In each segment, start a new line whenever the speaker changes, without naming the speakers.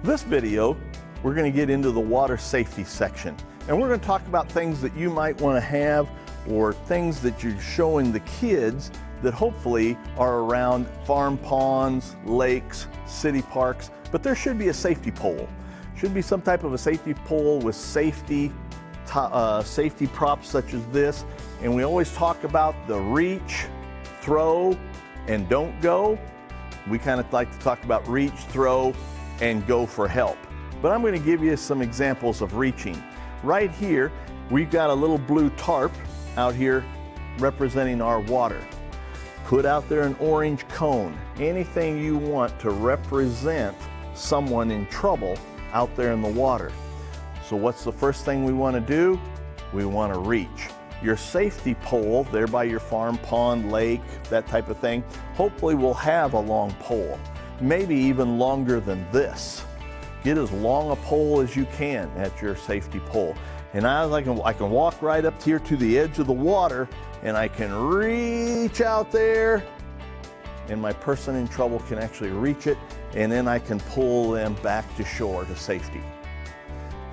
This video, we're going to get into the water safety section, and we're going to talk about things that you might want to have or things that you're showing the kids that hopefully are around farm ponds, lakes, city parks, but there should be a safety pole. Should be some type of a safety pole with safety props such as this. And we always talk about the reach, throw, and don't go. We kind of like to talk about reach, throw, and go for help. But I'm going to give you some examples of reaching. Right here, we've got a little blue tarp out here representing our water. Put out there an orange cone, anything you want to represent someone in trouble out there in the water. So what's the first thing we want to do? We want to reach. Your safety pole there by your farm pond, lake, that type of thing, hopefully will have a long pole, maybe even longer than this. Get as long a pole as you can at your safety pole. And I can walk right up here to the edge of the water and I can reach out there and my person in trouble can actually reach it, and then I can pull them back to shore to safety.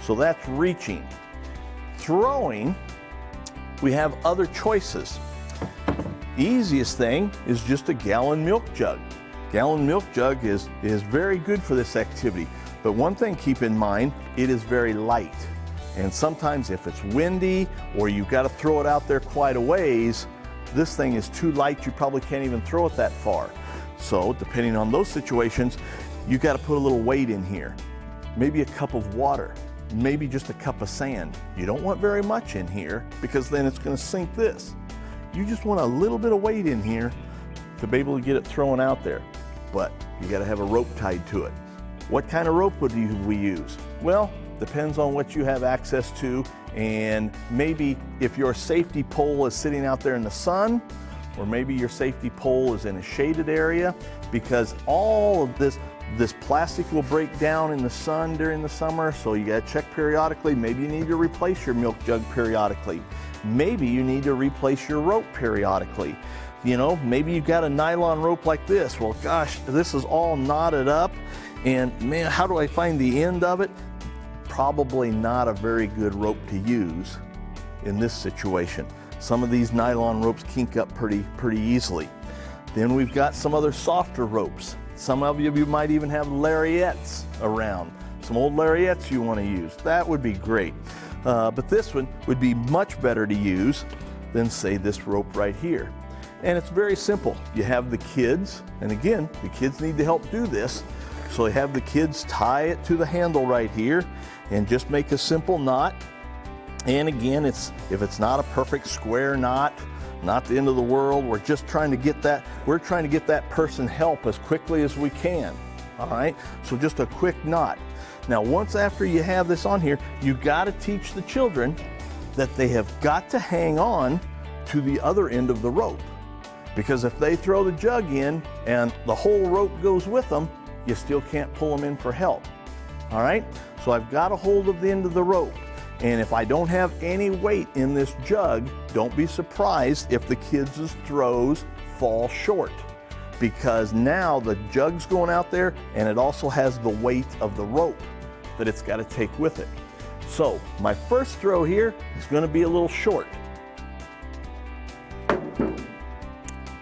So that's reaching. Throwing, we have other choices. Easiest thing is just a gallon milk jug. Gallon milk jug is very good for this activity. But one thing keep in mind, it is very light. And sometimes if it's windy or you've got to throw it out there quite a ways, this thing is too light, you probably can't even throw it that far. So depending on those situations, you've got to put a little weight in here. Maybe a cup of water, maybe just a cup of sand. You don't want very much in here because then it's going to sink this. You just want a little bit of weight in here to be able to get it thrown out there. But you got to have a rope tied to it. What kind of rope would we use? Well, depends on what you have access to, and maybe if your safety pole is sitting out there in the sun, or maybe your safety pole is in a shaded area, because all of this plastic will break down in the sun during the summer, so you gotta check periodically. Maybe you need to replace your milk jug periodically. Maybe you need to replace your rope periodically. You know, maybe you've got a nylon rope like this. Well, gosh, this is all knotted up, and man, how do I find the end of it? Probably not a very good rope to use in this situation. Some of these nylon ropes kink up pretty easily. Then we've got some other softer ropes. Some of you might even have lariats around. Some old lariats you want to use. That would be great. But this one would be much better to use than, say, this rope right here. And it's very simple. You have the kids, and again, the kids need to help do this. So you have the kids tie it to the handle right here and just make a simple knot. And again, if it's not a perfect square knot, not the end of the world. We're just trying to get that person help as quickly as we can. All right, so just a quick knot. Now, once after you have this on here, you got to teach the children that they have got to hang on to the other end of the rope. Because if they throw the jug in and the whole rope goes with them, you still can't pull them in for help. All right, so I've got a hold of the end of the rope. And if I don't have any weight in this jug, don't be surprised if the kids' throws fall short. Because now the jug's going out there and it also has the weight of the rope that it's got to take with it. So my first throw here is going to be a little short.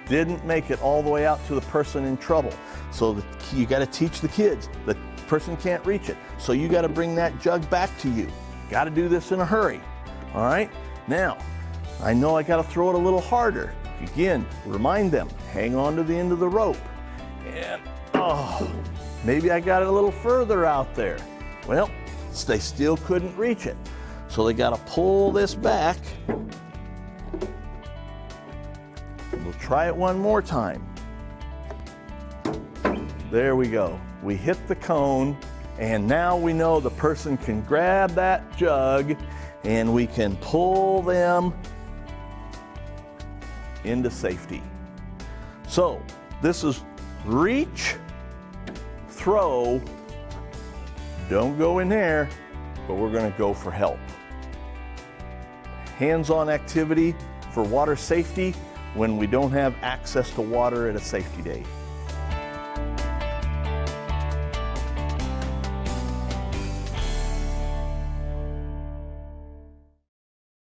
Didn't make it all the way out to the person in trouble. So you got to teach the kids. The person can't reach it. So you got to bring that jug back to you. Got to do this in a hurry. All right. Now, I know I got to throw it a little harder. Again, remind them, hang on to the end of the rope. And, maybe I got it a little further out there. Well, they still couldn't reach it. So they got to pull this back. We'll try it one more time. There we go. We hit the cone, and now we know the person can grab that jug and we can pull them into safety. So this is reach, throw, don't go in there, but we're going to go for help. Hands-on activity for water safety when we don't have access to water at a safety day.